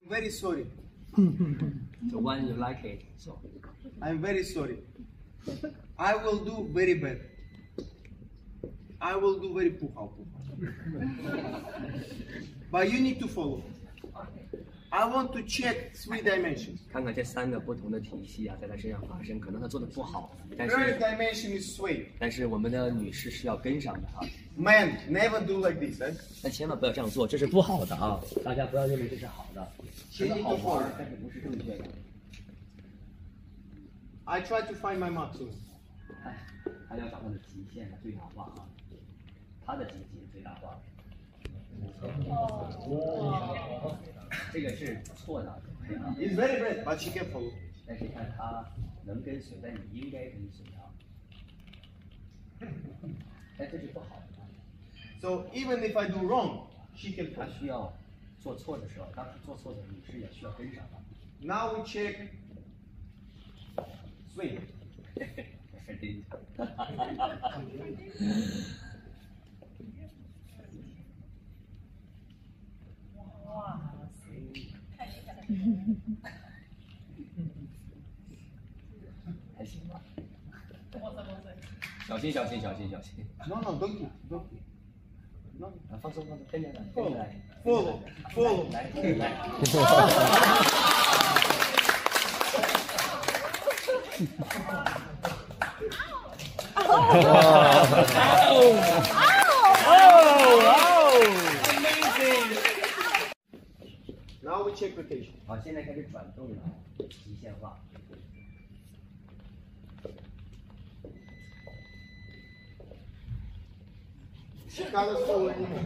Very sorry. The one you like it, so. I'm very sorry. I will do very bad. I will do very puhao. But you need to follow. I want to check 3 dimensions. 看看这3个不同的体系啊，在他身上发生，可能他做的不好，但 First dimension is sway. 是我们的女士是要跟上的啊。Man, never do like this, right? 但千万不要这样做，这是不好的啊！大家不要认为这是好的，这个好玩，但是不是正确的。I try to find my maximum. 哎，他要找他的极限的最大化啊，他的极限最大化。这个是错的。It's very bad, but she can follow. 但是看他能跟随，但你应该跟随他。但这是不好的。So even if I do wrong, she can 他 follow. 需要做错的时候，当时做错的女士也需要跟上他。Now we check swing. 还行吧。小心小心小心小心。No, no, don't do, don't do. No. 啊，放松放松，跟着来，跟着来。Follow, follow. 来来。Now we check rotation. 好，现在开始转动了，极限化。She can't follow anymore.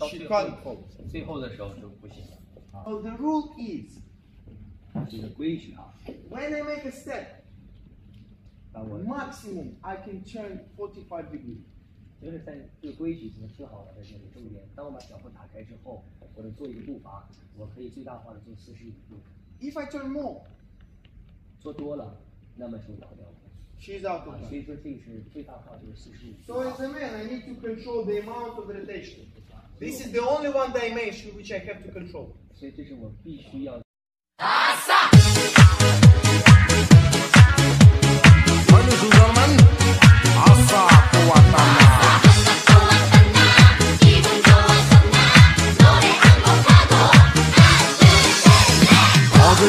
She can't follow. 最后的时候就不行了。 So the rule is, 这个规矩啊， when I make a step, 当我 maximum I can turn 45 degrees. 就是在这个规矩怎么听好了的这个重点。当我把脚步打开之后，或者做一个步伐，我可以最大化的做45度。If I turn more, 做多了，那么就倒掉了。 she's out of 所 line. 以说这是最大化就是45 So 度。 as a man, I need to control the amount of rotation. This is the only one dimension which I have to control. 所以这是我必须要。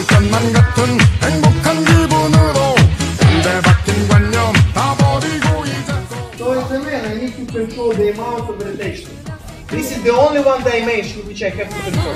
것만 같은 행복한 기분으로 근데 바뀐 관념 다 버리고 이제 So as a man, I need to control the amount of rotation. This is the only one dimension which I have to control.